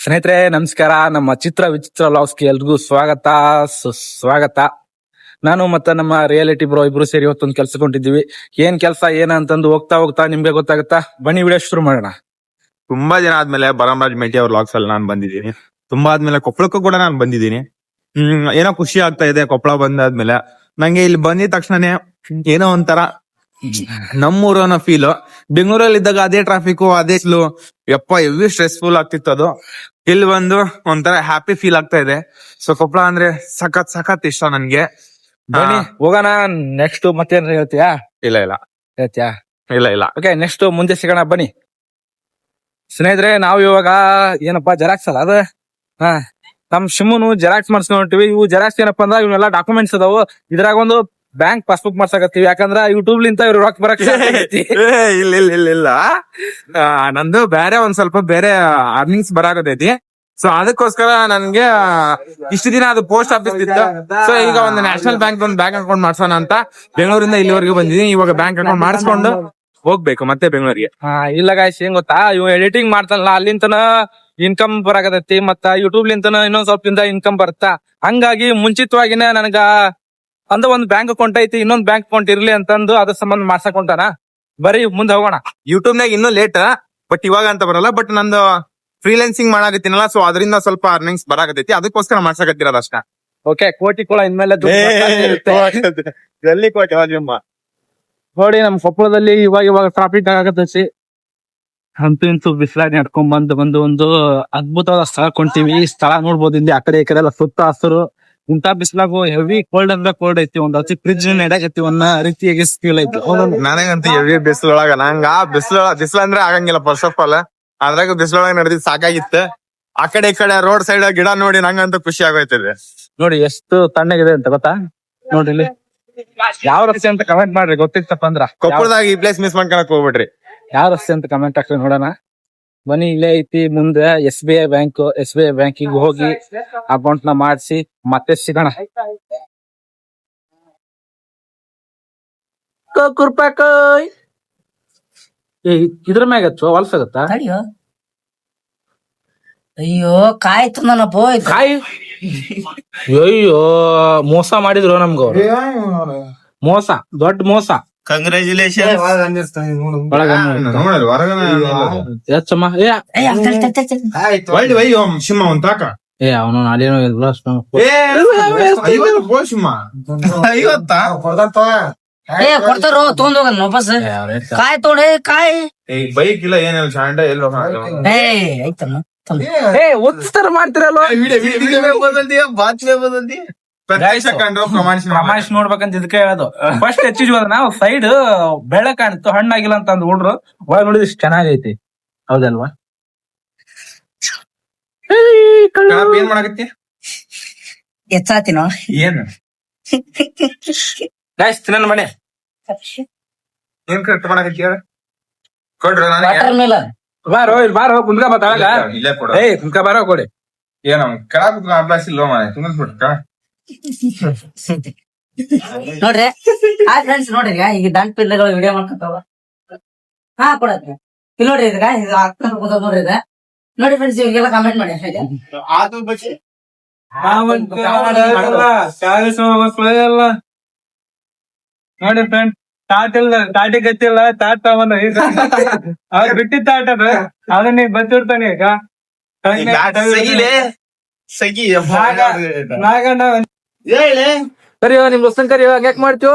ಸ್ನೇಹಿತರೆ ನಮಸ್ಕಾರ. ನಮ್ಮ ಚಿತ್ರ ವಿಚಿತ್ರ ವ್ಲಾಗ್ಸ್ಗೆ ಎಲ್ರಿಗೂ ಸ್ವಾಗತ ಸುಸ್ವಾಗತ. ನಾನು ಮತ್ತೆ ನಮ್ಮ ರಿಯಾಲಿಟಿ ಬ್ರೋ ಇಬ್ರು ಸೇರಿ ಇವತ್ತೊಂದು ಕೆಲಸ ಕೊಂಡಿದ್ದೀವಿ. ಏನ್ ಕೆಲಸ ಏನಂತಂದು ಹೋಗ್ತಾ ಹೋಗ್ತಾ ನಿಮ್ಗೆ ಗೊತ್ತಾಗುತ್ತಾ. ಬನ್ನಿ ವಿಡಿಯೋ ಶುರು ಮಾಡೋಣ. ತುಂಬಾ ದಿನ ಆದ್ಮೇಲೆ ಬಲರಾಮರಾಜ್ ಮೇಟಿ ಅವ್ರ ವ್ಲಾಗ್ಸ್ ಅಲ್ಲಿ ನಾನು ಬಂದಿದ್ದೀನಿ. ತುಂಬಾ ಆದ್ಮೇಲೆ ಕೊಪ್ಪಳಕ್ಕೂ ಕೂಡ ನಾನು ಬಂದಿದ್ದೀನಿ. ಏನೋ ಖುಷಿ ಆಗ್ತಾ ಇದೆ ಕೊಪ್ಪಳ ಬಂದಾದ್ಮೇಲೆ. ನಂಗೆ ಇಲ್ಲಿ ಬಂದಿದ ತಕ್ಷಣನೇ ಏನೋ ಒಂಥರ ನಮ್ಮೂರು ಅನ್ನೋ ಫೀಲ್. ಬೆಂಗಳೂರಲ್ಲಿ ಇದ್ದಾಗ ಅದೇ ಟ್ರಾಫಿಕ್ ಅದೇ ಸ್ಲೋ, ಯಪ್ಪ ಎವಿ ಸ್ಟ್ರೆಸ್ಫುಲ್ ಆಗ್ತಿತ್ತು ಅದು. ಇಲ್ಲಿ ಬಂದು ಒಂಥರ ಹ್ಯಾಪಿ ಫೀಲ್ ಆಗ್ತಾ ಇದೆ. ಸೊ ಕೊಪ್ಪಳ ಅಂದ್ರೆ ಸಖತ್ ಸಖತ್ ಇಷ್ಟ ನನ್ಗೆ. ಬನ್ನಿ ಹೋಗೋಣ. ನೆಕ್ಸ್ಟ್ ಮತ್ತೇನ್ ಹೇಳ್ತೀಯಾ? ಇಲ್ಲ ಇಲ್ಲ ಹೇಳ್ತೀಯಾ? ಇಲ್ಲ ಇಲ್ಲ ಓಕೆ, ನೆಕ್ಸ್ಟ್ ಮುಂದೆ ಸಿಗೋಣ ಬನ್ನಿ. ಸ್ನೇಹಿತರೆ ನಾವು ಇವಾಗ ಏನಪ್ಪಾ ಜೆರಾಕ್ಸ್ ಅಲ್ಲ ಅದ ನಮ್ ಶಿಮ್ಮನು ಜೆರಾಕ್ಸ್ ಮಾಡ್ಸ್ಕೊಂಡ್ಬಿಟ್ಟಿವಿ. ಇವು ಜೆರಾಕ್ಸ್ ಏನಪ್ಪಾ ಅಂದ್ರ ಇವನ್ನೆಲ್ಲ ಡಾಕ್ಯುಮೆಂಟ್ಸ್ ಅದಾವು. ಇದ್ರಾಗ ಒಂದು ಬ್ಯಾಂಕ್ ಪಾಸ್ಬುಕ್ ಮಾಡ್ಸಕತ್ತೀವಿ. ಯಾಕಂದ್ರ ಯೂಟ್ಯೂಬ್ ಲಿಂತ ಇವ್ರು ರೊಕ್ಕ ಬರಕ್ ಇಲ್ಲ ಇಲ್ಲ ಇಲ್ಲ ಇಲ್ಲ ನಂದು ಬೇರೆ ಒಂದ್ ಸ್ವಲ್ಪ ಬೇರೆ ಅರ್ನಿಂಗ್ಸ್ ಬರಾಕತೈತಿ. ಸೊ ಅದಕ್ಕೋಸ್ಕರ ನನ್ಗೆ ಇಷ್ಟು ದಿನ ಅದು ಪೋಸ್ಟ್ ಆಫೀಸ್ ಇತ್ತು. ಸೊ ಈಗ ಒಂದು ನ್ಯಾಷನಲ್ ಬ್ಯಾಂಕ್ ಒಂದು ಬ್ಯಾಂಕ್ ಅಕೌಂಟ್ ಮಾಡ್ಸೋಣ ಅಂತ ಬೆಂಗಳೂರಿಂದ ಇಲ್ಲಿವರೆಗೂ ಬಂದಿದ್ದೀನಿ. ಇವಾಗ ಬ್ಯಾಂಕ್ ಅಕೌಂಟ್ ಮಾಡಿಸ್ಕೊಂಡು ಹೋಗ್ಬೇಕು ಮತ್ತೆ ಬೆಂಗಳೂರಿಗೆ. ಇಲ್ಲ ಗಾಯ್ಸ್, ಏನ್ ಗೊತ್ತಾ, ಇವ್ ಎಡಿಟಿಂಗ್ ಮಾಡ್ತಾನಲ್ಲ ಅಲ್ಲಿಂತನ ಇನ್ಕಮ್ ಬರಾಕತೈತಿ, ಮತ್ತ ಯೂಟ್ಯೂಬ್ ಲಿಂತನ ಇನ್ನೊಂದ್ ಸ್ವಲ್ಪ ಇನ್ಕಮ್ ಬರುತ್ತಾ. ಹಂಗಾಗಿ ಮುಂಚಿತವಾಗಿನ ನನಗ ಅಂದ ಒಂದ್ ಬ್ಯಾಂಕ್ ಅಕೌಂಟ್ ಐತಿ, ಇನ್ನೊಂದ್ ಬ್ಯಾಂಕ್ ಅಕೌಂಟ್ ಇರ್ಲಿ ಅಂತಂದು ಅದ್ರ ಸಂಬಂಧ ಮಾಡ್ಸಕೊಂಟಾನ. ಬರೀ ಮುಂದೆ ಹೋಗೋಣ. ಯೂಟ್ಯೂಬ್ ನಾಗ ಇನ್ನೂ ಲೇಟ್, ಬಟ್ ಇವಾಗ ಅಂತ ಬರಲ್ಲ. ಬಟ್ ನಂದು ಫ್ರೀಲೆನ್ಸಿಂಗ್ ಮಾಡಾಕತ್ತೀನಲ್ಲ, ಸೊ ಅದರಿಂದ ಸ್ವಲ್ಪ ಅರ್ನಿಂಗ್ಸ್ ಬರಾಕತೈತಿ. ಅದಕ್ಕೋಸ್ಕರ ಮಾಡ್ಸಕತ್ತಿರೋದು ಅಷ್ಟ. ಓಕೆ, ಕೋಟಿ ಕೂಡ ಇನ್ಮೇಲೆ ಎಲ್ಲಿ ಕೋಟಿ ನೋಡಿ. ನಮ್ ಕೊಪ್ಪಳದಲ್ಲಿ ಇವಾಗ ಟ್ರಾಫಿಕ್ ಆಗತೈತಿ. ಅಂತೂ ಇಂತೂ ಬಿಸಿಲಾಗಿ ನಡ್ಕೊಂಡ್ ಬಂದು ಒಂದು ಅದ್ಭುತವಾದ ಸ್ಥಳ ಕೊಂತೀವಿ. ಈ ಸ್ಥಳ ನೋಡ್ಬೋದು. ಇಲ್ಲಿ ಆ ಕಡೆ ಈ ಕಡೆ ಎಲ್ಲ ಸುತ್ತ ಹಸಿರು. ಇಂತ ಬಿಸಿಲಾಗು ಹೆವಿ ಕೋಲ್ಡ್ ಅಂದ್ರೆ ಕೋಲ್ಡ್ ಐತಿ. ಒಂದ್ ಹಚ್ಚಿ ಫ್ರಿಜ್ ನೆಡಕೈತಿ ಅನ್ನೋ ರೀತಿಯಾಗಿ ಫೀಲ್ ಐತಿ. ನನಗಂತೂ ಹೆವಿ ಬಿಸಿಲೊಳಗ ನಂಗ ಬಿಸಿಲು ಅಂದ್ರೆ ಆಗಂಗಿಲ್ಲ. ಫಸ್ಟ್ ಆಫ್ ಆಲ್ ಅದ್ರಾಗ ಬಿಸಿಲೊಳಗ ನಡೆದಿದ್ ಸಾಕಾಗಿತ್ತು. ಆ ಕಡೆ ಈ ಕಡೆ ರೋಡ್ ಸೈಡ್ ಗಿಡ ನೋಡಿ ನಂಗಂತೂ ಖುಷಿ ಆಗೋಯ್ತದೆ. ನೋಡಿ ಎಷ್ಟು ತಣ್ಣಗಿದೆ ಅಂತ ಗೊತ್ತಾ. ನೋಡ್ರಿ ಇಲ್ಲಿ ಯಾವ ರಸ್ತೆ ಅಂತ ಕಮೆಂಟ್ ಮಾಡ್ರಿ, ಗೊತ್ತಿತ್ತಪ್ಪ ಅಂದ್ರ. ಕೊಪ್ಪಳದಾಗ ಈ ಪ್ಲೇಸ್ ಮಿಸ್ ಮಾಡ್ಕೊಳಕ್ ಹೋಗ್ಬಿಡ್ರಿ. ಯಾವ ರಸ್ತೆ ಅಂತ ಕಮೆಂಟ್ ಹಾಕಿ ನೋಡೋಣ. ಬನ್ನಿ, ಇಲ್ಲೇ ಐತಿ ಮುಂದೆ SBI ಬ್ಯಾಂಕ್. SBI ಬ್ಯಾಂಕಿಗೆ ಹೋಗಿ ಅಕೌಂಟ್ ನ ಮಾಡಿಸಿ ಮತ್ತೆ ಸಿಗೋಣ. ಇದ್ರ ಮ್ಯಾಗ ಹೊಲ್ಸಾಗತ್ತಾ? ಅಯ್ಯೋ ಕಾಯ್ ತಂದನಪ್ಪ ಕಾಯಿ. ಅಯ್ಯೋ ಮೋಸ ಮಾಡಿದ್ರು ನಮ್ಗ. ಮೋಸ, ದೊಡ್ಡ ಮೋಸ. ಕಂಗ್ರಾಚುಲೇಷನ್. ಅವನು ಅಲ್ಲೇನೋ ಕೊಡ್ತಾರೋ ತೊಗೊಂಡ್ ಹೋಗಲ್ಲ ವಾಪಸ್. ಕಾಯ್ ತೊಗೊಂಡೆ ಕಾಯ್ ಬೈಕ್ ಇಲ್ಲ ಏನಿಲ್ಲ ಶಾಂಡ ಎಲ್ಲ ಐತಮ್ಮ. ಉತ್ತರ ಮಾಡ್ತಿರಲ್ವ? ಪ್ರಮಾಣಿಸಿ ನೋಡ್ಬೇಕಂತ ಇದಕ್ಕೆ ಹೇಳೋದು. ಫಸ್ಟ್ ಹೆಚ್ಚಿದ್ವಿ ನಾವು ಸೈಡ್ ಬೆಳೆ ಕಾಣಿತ್ತು, ಹಣ್ಣಾಗಿಲ್ಲ ಅಂತ ಅಂದ್ ಹುಡ್ರು. ಒಳಗ್ ನೋಡಿದ್ರೆ ಇಷ್ಟು ಚೆನ್ನಾಗೈತಿ. ಹೌದಲ್ವಾ? ಏನ್ ಮಾಡಕತ್ತಿ? ಎಚ್ಚಾತಿನೋ ಏನ್ ಗಾಯ್ಸ್ ತಿನ್ನ ಮನೆ ಏನ್ ಕರೆಕ್ಟ್ ಮಾಡಕತ್ತಿ? ಕೊಡ್ರಿ ವಾಟರ್ ಮೆಲನ್. ಬಾರೋ ಇಲ್ಲಿ ಬಾರೋ ಕುಂದ್ಕ ಬತ್ತಾಗ. ಇಲ್ಲೇ ಕೊಡ. ಕುಂದ್ಕ ಬಾರೋ ಕೊಡಿ. ಏನ ಕೆಳಗ್ ಕುತ್ಕೊಂಡ್ ಅಭ್ಯಾಸ ಇಲ್ವ ಮನೆ ತುಂಬಿಸ್ಬಿಟ್ಟ. ನೋಡ್ರಿ ಫ್ರೆಂಡ್ಸ್, ನೋಡ್ರಿ ಈಗ ದಂಟ್ ಪಿಲ್ಲಗಳು ವಿಡಿಯೋ ಮಾಡ್ಕೊತಾವ. ಕೊಡತ್ರಿ ಇಲ್ಲಿ ನೋಡ್ರಿ. ಇದ್ರಾಗ ಇದು ಅಕ್ಕ ನೋಡ್ರಿ. ಇದ ನೋಡಿ ಫ್ರೆಂಡ್ಸ್, ಇವ್ರಿಗೆಲ್ಲ ಕಮೆಂಟ್ ಮಾಡಿ. ನೋಡಿ ಫ್ರೆಂಡ್, ತಾಟಿ ಗತ್ತಿಲ್ಲ, ತಾಟ್ ತಗೊಂಡ ಅವ್ರು ಬಿಟ್ಟಿದ್ದ ತಾಟ ಅದ. ಅದನ್ನ ಈಗ ಬಂದಿರ್ತಾನೆ ಈಗ. ಕರಿಯೋ ನಿಮ್ ದೋಸ್ತನ್ ಕರಿಯೋ. ಹಂಗ್ಯಾಕ್ ಮಾಡ್ತೀವ?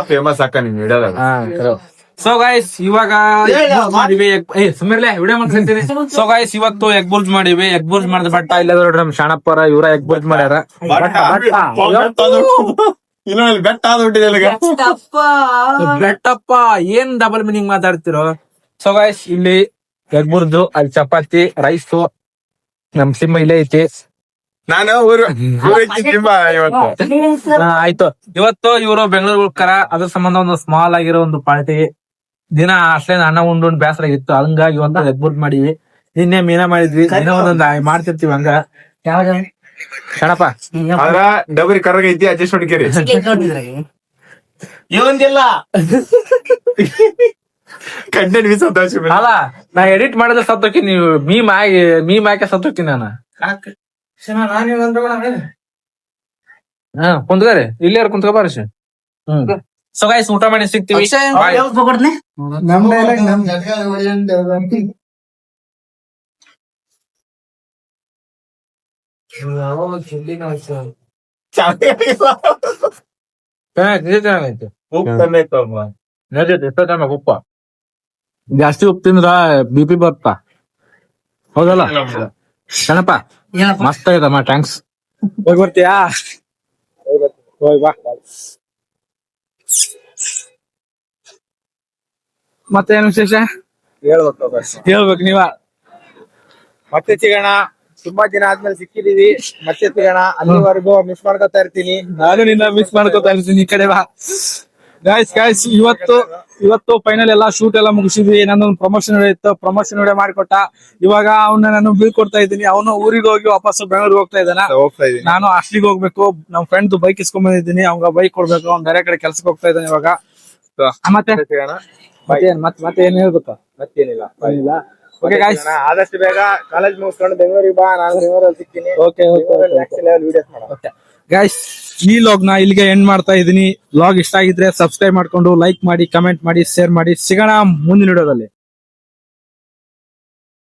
ಫೇಮಸ್ ಅಕ್ಕ ನಿಮ್ ವಿಡಿಯೋದಾಗ. ಸೊ ಗೈಸ್ ಇವಾಗ ಸುಮ್ಮಿರ್ಲೆ ವಿಡಿಯೋ ಮಾಡ್ತೀನಿ. ಸೊ ಗೈಸ್ ಇವತ್ತು ಎಗ್ ಬುರ್ಜ್ ಮಾಡಿವಿ. ಎಗ್ ಬುರ್ಜ್ ಮಾಡಿದ ಬಟ್ಟ ಇಲ್ಲ ನೋಡ್ರಿ ನಮ್ ಶಾಣಪ್ಪರ ಇವ್ರ ಎಗ್ ಬುರ್ಜ್ ಮಾಡ್ಯಾರ. ಬೆಟ್ಟಪ್ಪ ಏನ್ ಡಬಲ್ ಮೀನಿಂಗ್ ಮಾತಾಡ್ತಿರೋ. ಸೊ ಗೈಸ್ ಇಲ್ಲಿ ಎಗ್ ಬುರ್ಜು, ಅಲ್ಲಿ ಚಪಾತಿ, ರೈಸು. ನಮ್ ಸಿಂಹ ಇಲ್ಲೇ ಐತಿ. ನಾನು ಆಯ್ತು. ಇವತ್ತು ಇವರು ಬೆಂಗಳೂರು ಹೋಗ್ತಾರ. ಅದ್ರ ಸಂಬಂಧ ಒಂದು ಸ್ಮಾಲ್ ಆಗಿರೋ ಒಂದು ಪಾರ್ಟಿ. ದಿನ ಅಷ್ಟೇ ಅನ್ನ ಉಂಡು ಬೇಸರ ಆಗಿತ್ತು. ಹಂಗಾಗಿ ಒಂದು ಎಗ್ ಬುರ್ಜ್ ಮಾಡಿವಿ. ನಿನ್ನೆ ಮೀನಾ ಮಾಡಿದ್ವಿ. ದಿನ ಒಂದೊಂದ್ ಮಾಡ್ತಿರ್ತೀವಿ ಹಂಗ. ಶಣಪ್ಪ ಅದ್ರ ಡಬರಿ ಕರ್ರಗೈತಿ, ಅಡ್ಜಸ್ಟ್ ಹೊಡಿಕೇರಿ. ನೋಡಿದ್ರಿ ಇವಂದಿಲ್ಲ ಕಂಟೆಂಟ್ ಮಿಸ್ ಅಂತ ಅಲ್ಲ ನಾ ಎಡಿಟ್ ಮಾಡಿದ್ರೆ ಸತ್ತೋಕಿ ನೀವು ಮೀಮ್ ಹಾಕಿ ಸತ್ತೋಕಿ ನಾನು ಹಾ ಕುಂತ್ಗಾರಿ ಇಲ್ಲೇ ಕುಂತ್ಕೊ ಬಾರಿ ಸೊ ಗೈಸ್ ಊಟ ಮಾಡಿ ಸಿಗ್ತೀವಿ ಹೋಗ್ಬಿಡ್ತೀನಿ ಉಪ್ಪ ಜಾಸ್ತಿ ಉಪ್ಪು ತಿಂದ್ರ BP ಬರ್ತಾ ಹೌದಲ್ಲ ಕಣಪ್ಪ ಏನಪ್ಪ ಮಸ್ತ್ ಆಗದಮ್ಮ ಥ್ಯಾಂಕ್ಸ್ ಹೋಗಿ ಬರ್ತೀಯಾ ಹೋಗಿ ಬಾ ಮತ್ತೇನು ವಿಶೇಷ ಹೇಳ್ಬೇಕು ನೀವ ಮತ್ತೆ ಸಿಗೋಣ ತುಂಬಾ ದಿನ ಆದ್ಮೇಲೆ ಸಿಕ್ಕಿದೀವಿ ಮತ್ತೆ ಸಿಗೋಣ ಅಲ್ಲಿವರೆಗೂ ಮಿಸ್ ಮಾಡ್ಕೊತಾ ಇರ್ತೀನಿ ನಾನು ನಿನ್ನ ಮಿಸ್ ಮಾಡ್ಕೊತಾ ಇರ್ತೀನಿ ಈ ಕಡೆ ಬಾ ಗಾಯ್ಸ್ ಇವತ್ತು ಫೈನಲ್ ಎಲ್ಲ ಶೂಟ್ ಎಲ್ಲ ಮುಗಿಸಿದ್ವಿ ನಂದೊಂದು ಪ್ರಮೋಷನ್ ಇತ್ತು ಪ್ರಮೋಷನ್ ವಿಡಿಯೋ ಮಾಡಿಕೊಟ್ಟ ಇವಾಗ ಅವನ್ನ ನಾನು ಬೀಳ್ಕೊಡ್ತಾ ಇದ್ದೀನಿ ಅವನು ಊರಿಗೆ ಹೋಗಿ ವಾಪಸ್ ಬೆಂಗಳೂರಿಗೆ ಹೋಗ್ತಾ ಇದ್ದಾನ ಹೋಗ್ತಾ ಇದೀನಿ ನಾನು ಹಾಸ್ಟ್ಲಿಗೆ ಹೋಗ್ಬೇಕು ನಮ್ ಫ್ರೆಂಡ್ ಬೈಕ್ ಇಸ್ಕೊಂಡ್ ಬಂದಿದ್ದೀನಿ ಅವಂಗ ಬೈಕ್ ಕೊಡ್ಬೇಕು ಅವ್ನ್ ಬೇರೆ ಕಡೆ ಕೆಲ್ಸಕ್ಕೆ ಹೋಗ್ತಾ ಇದ್ದಾನೆ ಇವಾಗ ಮತ್ತೆ ಸಿಗೋಣ ಮತ್ತೆ ಏನ್ ಹೇಳ್ಬೇಕು ಮತ್ತೇನಿಲ್ಲ ಏನಿಲ್ಲ ಓಕೆ ಗಾಯ್ಸ್ ಆದಷ್ಟು ಬೇಗ ಕಾಲೇಜ್ ಮುಗಿಸ್ಕೊಂಡು ಬೆಂಗಳೂರಿಗೆ ಬಾ ನಾನು ಬೆಂಗಳೂರಲ್ಲಿ ಸಿಗ್ತೀನಿ ನೆಕ್ಸ್ಟ್ ಲೆವೆಲ್ ವಿಡಿಯೋಸ್ ಮಾಡೋಣ ಗೈಸ್ ಈ ಲಾಗ್ ನ ಇಲ್ಲಿಗೆ ಎಂಡ್ ಮಾಡ್ತಾ ಇದೀನಿ ಲಾಗ್ ಇಷ್ಟ ಆಗಿದ್ರೆ ಸಬ್ಸ್ಕ್ರೈಬ್ ಮಾಡ್ಕೊಂಡು ಲೈಕ್ ಮಾಡಿ ಕಮೆಂಟ್ ಮಾಡಿ ಶೇರ್ ಮಾಡಿ ಸಿಗೋಣ ಮುಂದಿನ ವಿಡಿಯೋದಲ್ಲಿ